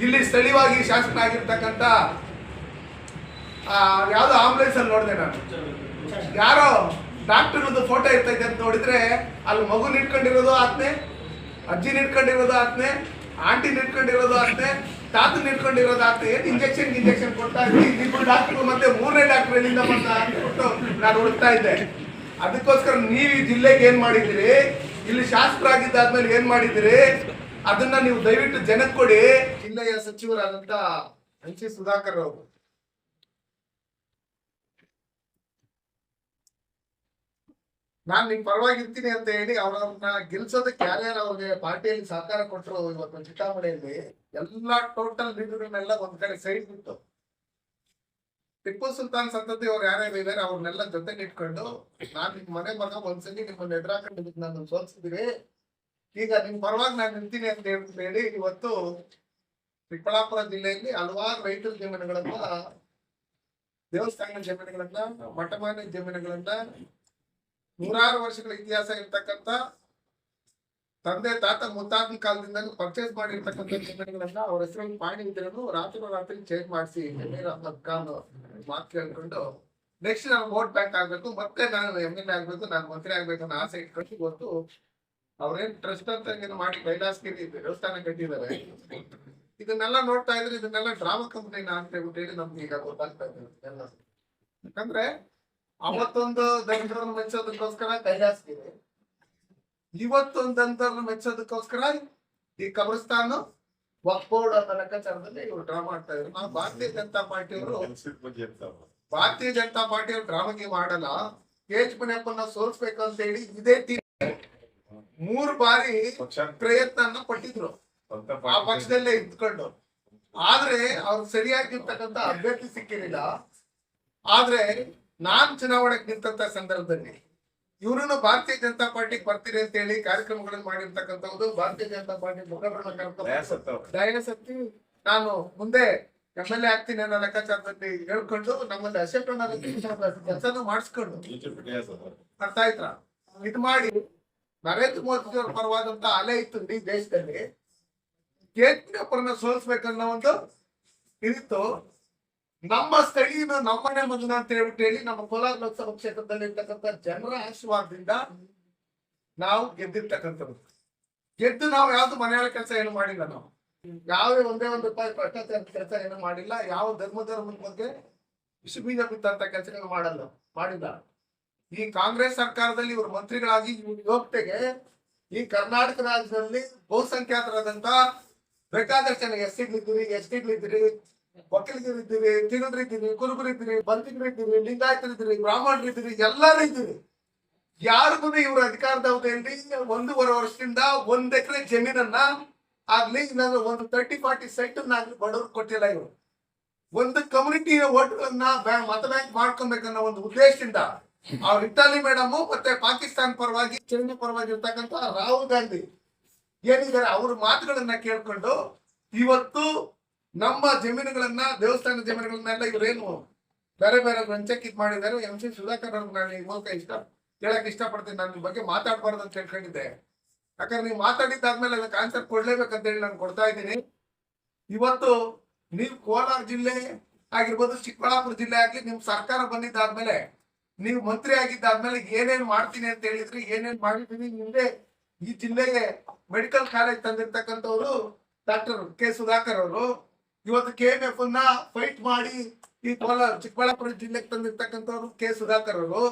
ಇಲ್ಲಿ ಸ್ಥಳೀಯವಾಗಿ ಶಾಸಕ ಆಗಿರ್ತಕ್ಕಂಥ ಯಾವ್ದೋ ಆಂಬುಲೆನ್ಸ್ ಅಲ್ಲಿ ನೋಡಿದೆ ನಾನು, ಯಾರೋ ಡಾಕ್ಟರ್ಗಳದ್ದು ಫೋಟೋ ಇರ್ತೈತೆ ಅಂತ ನೋಡಿದ್ರೆ ಅಲ್ಲಿ ಮಗು ನಿಟ್ಕೊಂಡಿರೋದು ಆತ್ನೆ, ಅಜ್ಜಿ ನಿಟ್ಕೊಂಡಿರೋದು ಆತ್ನೆ, ಆಂಟಿ ನಿಟ್ಕೊಂಡಿರೋದು ಆತ್ನೆ, ತಾತ ನಿಟ್ಕೊಂಡಿರೋದು ಆತ್ನೆ. ಏನ್ ಇಂಜೆಕ್ಷನ್ ಕೊಡ್ತಾ ಇದ್ವಿ. ಇಬ್ಬರು ಡಾಕ್ಟರ್ ಮತ್ತೆ ಮೂರನೇ ಡಾಕ್ಟರ್ ಎಲ್ಲಿಂದ ಬಂದ ಅಂದ್ಬಿಟ್ಟು ನಾನು ಹುಡುಕ್ತಾ ಇದ್ದೆ. ಅದಕ್ಕೋಸ್ಕರ ನೀವು ಈ ಜಿಲ್ಲೆಗೆ ಏನ್ ಮಾಡಿದಿರಿ, ಇಲ್ಲಿ ಶಾಸಕರಾಗಿದ್ದಾದ್ಮೇಲೆ ಏನ್ ಮಾಡಿದಿರಿ, ಅದನ್ನ ನೀವು ದಯವಿಟ್ಟು ಜನಕ್ಕೆ ಕೊಡಿ. ಜಿಲ್ಲೆಯ ಸಚಿವರಾದಂತ ಎನ್ ಸಿ ಸುಧಾಕರ್ ಅವರು ನಾನ್ ನಿಮ್ ಪರವಾಗಿರ್ತೀನಿ ಅಂತ ಹೇಳಿ ಅವ್ರನ್ನ ಗೆಲ್ಸೋದಕ್ಕೆ ಯಾರ್ಯಾರು ಅವ್ರಿಗೆ ಪಾರ್ಟಿಯಲ್ಲಿ ಸಹಕಾರ ಕೊಟ್ಟರು ಇವತ್ತು ಚಿಕ್ಕಾಮಣಿಯಲ್ಲಿ ಎಲ್ಲಾ ಟೋಟಲ್ ಲೀಡರ್ಗಳನ್ನೆಲ್ಲ ಒಂದ್ ಕಡೆ ಸೈಡ್ ಬಿಟ್ಟು ಟಿಪ್ಪು ಸುಲ್ತಾನ್ ಸಂತತಿ ಅವ್ರು ಯಾರ್ಯಾರು ಇದಾರೆ ಅವ್ರನ್ನೆಲ್ಲ ಜೊತೆಗೆ ಇಟ್ಕೊಂಡು ನಾನ್ ನಿಮ್ ಮನೆ ಮಗ ಒಂದ್ಸಲಿ ನಿಮ್ಮನ್ನ ಎದುರಾಕೊಂಡು ನಾನು ಸೋಲ್ಸಿದಿರಿ, ಈಗ ನಿಮ್ ಪರವಾಗಿ ನಾನು ನಿಂತೀನಿ ಅಂತ ಹೇಳಿ ಇವತ್ತು ಚಿಕ್ಕಬಳ್ಳಾಪುರ ಜಿಲ್ಲೆಯಲ್ಲಿ ಹಲವಾರು ರೈತರ ಜಮೀನುಗಳನ್ನ, ದೇವಸ್ಥಾನ ಜಮೀನುಗಳನ್ನ, ಮಠಮಾನ್ಯ ಜಮೀನುಗಳನ್ನ, ನೂರಾರು ವರ್ಷಗಳ ಇತಿಹಾಸ ಇರ್ತಕ್ಕಂಥ ತಂದೆ ತಾತ ಮುತ್ತಾತನ ಕಾಲದಿಂದ ಪರ್ಚೇಸ್ ಮಾಡಿರ್ತಕ್ಕಂಥ ಜಮೀನುಗಳನ್ನ ಅವ್ರ ಹೆಸರಲ್ಲಿ ಪಾಣಿ ಇದ್ರೂ ರಾತ್ರಿ ಚೇಂಜ್ ಮಾಡಿಸಿ ಜಮೀರ್ ಅಹ್ಮದ್ ಖಾನ್ ಮಾತು ಕೇಳ್ಕೊಂಡು ನೆಕ್ಸ್ಟ್ ನಾನು ವೋಟ್ ಬ್ಯಾಂಕ್ ಆಗ್ಬೇಕು, ಮತ್ತೆ ನಾನು MLA ಆಗ್ಬೇಕು, ನಾನು ಮಂತ್ರಿ ಆಗ್ಬೇಕು ಅನ್ನೋ ಆಸೆ ಇಟ್ಕೊಂಡು ಇವತ್ತು ಅವ್ರೇನ್ ಟ್ರಸ್ಟ್ ಅಂತ ಏನು ಮಾಡಿ ಕೈಲಾಸಗಿರಿ ದೇವಸ್ಥಾನ ಕಟ್ಟಿದ್ದಾರೆ. ಇದನ್ನೆಲ್ಲ ನೋಡ್ತಾ ಇದ್ರೆ ಇದನ್ನೆಲ್ಲ ಡ್ರಾಮಾ ಕಂಪನಿನ ಅಂತ ಹೇಳಿ ನಮ್ಗೆ ಈಗ ಗೊತ್ತಾಗ್ತಾ ಇದೆ ಎಲ್ಲ. ಯಾಕಂದ್ರೆ ಅವತ್ತೊಂದು ದಲಿತರನ್ನು ಮೆಚ್ಚೋದಕ್ಕೋಸ್ಕರ ಕೈಲಾಸಗಿರಿ, ಇವತ್ತೊಂದು ದಲಿತರನ್ನು ಮೆಚ್ಚೋದಕ್ಕೋಸ್ಕರ ಈ ಕಬ್ರಿಸ್ತಾನ್ ವಕ್ಫ್ ಬೋರ್ಡ್ ಅನ್ನೋ ಲೆಕ್ಕಾಚಾರದಲ್ಲಿ ಇವ್ರು ಡ್ರಾಮಾ ಮಾಡ್ತಾ ಇದ್ರು. ನಾವು ಭಾರತೀಯ ಜನತಾ ಪಾರ್ಟಿಯವರು ಡ್ರಾಮಾಗೆ ಮಾಡಲ್ಲ. KH ಮುನಿಯಪ್ಪನ ಸೋಲ್ಸ್ಬೇಕು ಅಂತ ಹೇಳಿ ಇದೇ 3 ಬಾರಿ ಪ್ರಯತ್ನ ಪಟ್ಟಿದ್ರು ಆ ಪಕ್ಷದಲ್ಲೇ ಇದ್ಕೊಂಡು. ಆದ್ರೆ ಅವ್ರು ಸರಿಯಾಗಿರ್ತಕ್ಕಂಥ ಅಭ್ಯರ್ಥಿ ಸಿಕ್ಕಿರಲಿಲ್ಲ. ಆದ್ರೆ ನಾನ್ ಚುನಾವಣೆಗೆ ನಿಂತ ಸಂದರ್ಭದಲ್ಲಿ ಇವ್ರನ್ನು ಭಾರತೀಯ ಜನತಾ ಪಾರ್ಟಿಗೆ ಬರ್ತೀರಿ ಅಂತ ಹೇಳಿ ಕಾರ್ಯಕ್ರಮಗಳನ್ನು ಮಾಡಿರ್ತಕ್ಕಂಥದ್ದು. ಭಾರತೀಯ ಜನತಾ ಪಾರ್ಟಿ ಮುಖಂಡರನ್ನ ದಯಸತ್ತಿ ನಾನು ಮುಂದೆ MLA ಆಗ್ತೀನಿ ಅನ್ನೋ ಲೆಕ್ಕಾಚಾರದಲ್ಲಿ ಹೇಳ್ಕೊಂಡು ನಮ್ಮಲ್ಲಿ ಅಶೋಕಣ್ಣ ಕೆಲಸನೂ ಮಾಡಿಸ್ಕೊಂಡು ಅರ್ಥ ಆಯ್ತಾ ಇದು ಮಾಡಿ ನರೇಂದ್ರ ಮೋದಿ ಅವರ ಪರವಾದಂತ ಅಲೆ ಇತ್ತು ಇಡೀ ದೇಶದಲ್ಲಿ. ಕೇಜ್ರಿವಾಲ್ನ ಸೋಲಿಸ್ಬೇಕನ್ನೋ ಒಂದು ಇದಿತ್ತು. ನಮ್ಮ ಸ್ಥಳೀಯನು ನಮ್ಮನೆ ಮಗನ ಅಂತ ಹೇಳಿ ನಮ್ಮ ಕೋಲಾರ ಲೋಕಸಭಾ ಕ್ಷೇತ್ರದಲ್ಲಿ ಇರ್ತಕ್ಕಂಥ ಜನರ ಆಶೀರ್ವಾದದಿಂದ ನಾವು ಗೆದ್ದಿರ್ತಕ್ಕಂಥದ್ದು. ಗೆದ್ದು ನಾವು ಯಾವ್ದು ಮನೆಯ ಕೆಲಸ ಏನು ಮಾಡಿಲ್ಲ, ನಾವು ಯಾವುದೇ ಒಂದೇ ಒಂದು ರೂಪಾಯಿ ಭ್ರಷ್ಟಾಚಾರ ಕೆಲಸ ಏನು ಮಾಡಿಲ್ಲ, ಯಾವ ಧರ್ಮದ ಬಗ್ಗೆ ವಿಷಬೀಜ ಬಿತ್ತಂತ ಕೆಲಸಗಳು ಮಾಡಿಲ್ಲ. ಈ ಕಾಂಗ್ರೆಸ್ ಸರ್ಕಾರದಲ್ಲಿ ಇವರು ಮಂತ್ರಿಗಳಾಗಿ ಯೋಗ್ಯತೆಗೆ ಈ ಕರ್ನಾಟಕ ರಾಜ್ಯದಲ್ಲಿ ಬಹುಸಂಖ್ಯಾತರಾದಂತ ಬೇಕಾದಷ್ಟು ಜನ ಎಸ್ಟಿಗಳಿದ್ದೀರಿ, ವಕೀಲರಿದ್ದೀರಿ, ತಿರುಗರಿದ್ದೀರಿ, ಕುರುಬರಿದ್ದೀರಿ, ಬಂತಿಗರಿದ್ದೀರಿ, ಲಿಂಗಾಯತರಿದ್ದೀರಿ, ಬ್ರಾಹ್ಮಣರಿದ್ದೀರಿ, ಎಲ್ಲರೂ ಇದ್ದೀರಿ. ಯಾರಿಗೂ ಇವ್ರ ಅಧಿಕಾರದ ಅವಧಿಯಲ್ಲಿ 1.5 ವರ್ಷದಿಂದ 1 ಎಕರೆ ಜಮೀನನ್ನ ಆಗ್ಲಿ ಇಲ್ಲಾಂದ್ರೆ ಒಂದು 30-40 ಸೈಟ್ ಬಡವ್ರಿಗೆ ಕೊಟ್ಟಿಲ್ಲ. ಇವರು ಒಂದು ಕಮ್ಯುನಿಟಿಯ ಓಟ್ಗಳನ್ನ ಮತ ಬ್ಯಾಂಕ್ ಮಾಡ್ಕೊಬೇಕನ್ನೋ ಒಂದು ಉದ್ದೇಶದಿಂದ ಅವ್ರ ಇಟಾಲಿ ಮೇಡಮ್ ಮತ್ತೆ ಪಾಕಿಸ್ತಾನ ಪರವಾಗಿ ಚೈನಾ ಪರವಾಗಿ ಇರ್ತಕ್ಕಂಥ ರಾಹುಲ್ ಗಾಂಧಿ ಏನಿದ್ದಾರೆ ಅವ್ರ ಮಾತುಗಳನ್ನ ಕೇಳ್ಕೊಂಡು ಇವತ್ತು ನಮ್ಮ ಜಮೀನುಗಳನ್ನ, ದೇವಸ್ಥಾನ ಜಮೀನುಗಳನ್ನೆಲ್ಲ ಇವರೇನು ಬೇರೆ ಬೇರೆ ವಂಚಕ್ ಇದ್ ಮಾಡಿದ್ದಾರೆ. MC ಸುಧಾಕರ್ ಅವ್ರಿಗೆ ನಾನು ಈ ಮೂಲಕ ಹೇಳಕ್ ಇಷ್ಟಪಡ್ತೀನಿ. ನಾನು ನಿಮ್ ಬಗ್ಗೆ ಮಾತಾಡ್ಬಾರ್ದು ಅಂತ ಹೇಳ್ಕೊಂಡಿದ್ದೆ. ಯಾಕಂದ್ರೆ ನೀವು ಮಾತಾಡಿದ್ದಾದ್ಮೇಲೆ ಅದಕ್ಕೆ ಆನ್ಸರ್ ಕೊಡ್ಲೇಬೇಕಂತ ಹೇಳಿ ನಾನು ಕೊಡ್ತಾ ಇದ್ದೀನಿ. ಇವತ್ತು ನೀವು ಕೋಲಾರ ಜಿಲ್ಲೆ ಆಗಿರ್ಬೋದು, ಚಿಕ್ಕಬಳ್ಳಾಪುರ ಜಿಲ್ಲೆ ಆಗ್ಲಿ, ನಿಮ್ ಸರ್ಕಾರ ಬಂದಿದ್ದಾದ್ಮೇಲೆ, ನೀವು ಮಂತ್ರಿ ಆಗಿದ್ದಾದ್ಮೇಲೆ ಏನೇನ್ ಮಾಡ್ತೀನಿ ಅಂತ ಹೇಳಿದ್ರಿ, ಏನೇನ್ ಮಾಡಿದೀನಿ. ಹಿಂದೆ ಈ ಜಿಲ್ಲೆಗೆ ಮೆಡಿಕಲ್ ಕಾಲೇಜ್ ತಂದಿರ್ತಕ್ಕಂಥವ್ರು ಡಾಕ್ಟರ್ K ಸುಧಾಕರ್ ಅವರು. ಇವತ್ತು KMF ಅನ್ನ ಫೈಟ್ ಮಾಡಿ ಈ ಕೋಲಾರ ಚಿಕ್ಕಬಳ್ಳಾಪುರ ಜಿಲ್ಲೆಗೆ ತಂದಿರ್ತಕ್ಕಂಥವ್ರು K ಸುಧಾಕರ್ ಅವರು.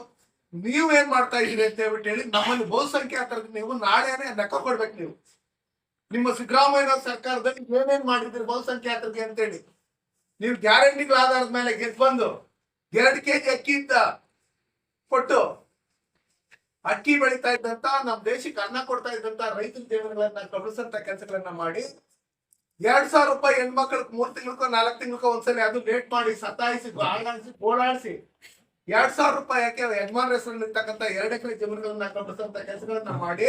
ನೀವೇನ್ ಮಾಡ್ತಾ ಇದೀರಿ ಅಂತ ಹೇಳ್ಬಿಟ್ಟು ಹೇಳಿ ನಮ್ಮಲ್ಲಿ ಬಹುಸಂಖ್ಯಾತರಿಗೆ ನೀವು ನಾಳೆನೆ ಲೆಕ್ಕ ಕೊಡ್ಬೇಕು. ನೀವು ನಿಮ್ಮ ಸಿದ್ದರಾಮಯ್ಯ ಸರ್ಕಾರದಲ್ಲಿ ಏನೇನ್ ಮಾಡಿದ್ರಿ ಬಹುಸಂಖ್ಯಾತರಿಗೆ ಅಂತೇಳಿ. ನೀವು ಗ್ಯಾರಂಟಿಗಳ ಆಧಾರದ ಮೇಲೆ ಗೆದ್ದು ಬಂದು 2 kg ಅಕ್ಕಿಯಿಂದ ಕೊಟ್ಟು ಅಕ್ಕಿ ಬೆಳೀತಾ ಇದ್ದಂತ, ನಮ್ಮ ದೇಶಕ್ಕೆ ಅನ್ನ ಕೊಡ್ತಾ ಇದ್ದಂತ ರೈತರ ಜೀವನಗಳನ್ನ ಕಬಳಿಸಂತ ಕೆಲಸಗಳನ್ನ ಮಾಡಿ 2,000 ರೂಪಾಯಿ ಹೆಣ್ಮಕ್ಳಿಗೆ 3 ತಿಂಗಳಿಗೋ 4 ತಿಂಗಳಿಗೋ ಒಂದ್ಸಲಿ ಅದು ಲೇಟ್ ಮಾಡಿ ಸತಾಯಿಸಿ ಗೋಳಾಡಿಸಿ 2,000 ರೂಪಾಯಿ ಯಾಕೆ ಯಜಮಾನ್ ಹೆಸರಲ್ಲಿ ಇರ್ತಕ್ಕಂಥ 2 ಎಕರೆ ಜಮೀನುಗಳನ್ನ ಕಬಳಿಸಂತ ಕೆಲಸಗಳನ್ನ ಮಾಡಿ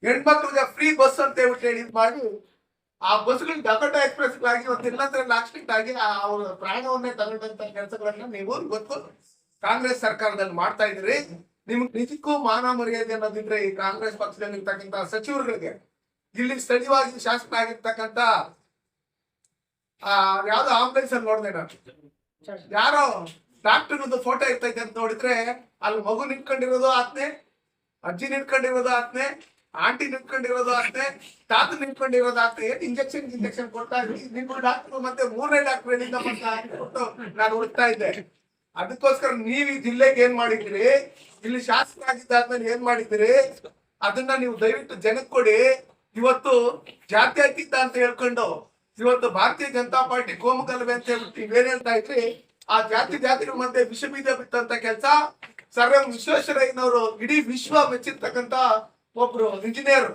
ಹೆಣ್ಮಕ್ಳಿಗೆ ಫ್ರೀ ಬಸ್ ಅಂತ ಹೇಳಿ ಮಾಡಿ ಆ ಬಸ್ಗಳು ಡಕೋಟಾ ಎಕ್ಸ್ಪ್ರೆಸ್ಗಳಾಗಿ ಇವತ್ತಿಲ್ಲಂದ್ರೆ ಆಕ್ಸಿಡೆಂಟ್ ಆಗಿ ಅವ್ರ ಪ್ರಾಣವನ್ನೇ ತಗೊಂಡಂತ ಕೆಲಸಗಳನ್ನ ನೀವು ಇವತ್ತು ಕಾಂಗ್ರೆಸ್ ಸರ್ಕಾರದಲ್ಲಿ ಮಾಡ್ತಾ ಇದ್ದೀರಿ. ನಿಮ್ಗೆ ನಿಜಕ್ಕೂ ಮಾನ ಮರ್ಯಾದೆ ಅನ್ನೋದಿದ್ರೆ ಈ ಕಾಂಗ್ರೆಸ್ ಪಕ್ಷದಲ್ಲಿ ಇರ್ತಕ್ಕಂಥ ಸಚಿವರುಗಳಿಗೆ ಇಲ್ಲಿ ಸ್ಥಳೀಯವಾಗಿ ಶಾಸಕ ಆಗಿರ್ತಕ್ಕಂಥ ಯಾವ್ದೋ ಆಂಬುಲೆನ್ಸ್ ಅಲ್ಲಿ ನೋಡಿದೆ ನಾನು, ಯಾರೋ ಡಾಕ್ಟರ್ ಫೋಟೋ ಇರ್ತೈತೆ ಅಂತ ನೋಡಿದ್ರೆ ಅಲ್ಲಿ ಮಗು ನಿಂತ್ಕೊಂಡಿರೋದು ಆತ್ನೆ, ಅಜ್ಜಿ ನಿಂತ್ಕೊಂಡಿರೋದು ಆತ್ನೆ, ಆಂಟಿ ನಿಂತ್ಕೊಂಡಿರೋದು ಆತ್ನೆ, ತಾತ ನಿಂತ್ಕೊಂಡಿರೋದು ಆತ್ನೆ. ಏನ್ ಇಂಜೆಕ್ಷನ್ ಕೊಡ್ತಾ ಇದ್ರಿ ನೀವು ಡಾಕ್ಟರ್, ಮತ್ತೆ ಮೂರನೇ ಡಾಕ್ಟರ್ ಎಲ್ಲಿಂದ ಕೊಟ್ಟು ನಾನು ಹುಡುಕ್ತಾ ಇದ್ದೆ. ಅದಕ್ಕೋಸ್ಕರ ನೀವು ಈ ಜಿಲ್ಲೆಗೆ ಏನ್ ಮಾಡಿದ್ದೀರಿ, ಇಲ್ಲಿ ಶಾಸಕ ಆಗಿದ್ದಾದ್ಮೇಲೆ ಏನ್ ಮಾಡಿದ್ದೀರಿ, ಅದನ್ನ ನೀವು ದಯವಿಟ್ಟು ಜನಕ್ಕೆ ಕೊಡಿ. ಇವತ್ತು ಜಾತ್ಯತೀತ ಅಂತ ಹೇಳ್ಕೊಂಡು ಇವತ್ತು ಭಾರತೀಯ ಜನತಾ ಪಾರ್ಟಿ ಕೋಮುಗಲಭೆ ಅಂತ ಹೇಳ್ಬಿಟ್ಟು ನೀವೇನ್ ಹೇಳ್ತಾ ಇದ್ರಿ, ಆ ಜಾತಿಗಳ ಮಧ್ಯೆ ವಿಷ ಬೀಜ ಬಿತ್ತಂತ ಕೆಲಸ ಸರ್ ಎಂ ವಿಶ್ವೇಶ್ವರಯ್ಯನವರು ಇಡೀ ವಿಶ್ವ ಮೆಚ್ಚಿರ್ತಕ್ಕಂತ ಒಬ್ರು ಇಂಜಿನಿಯರ್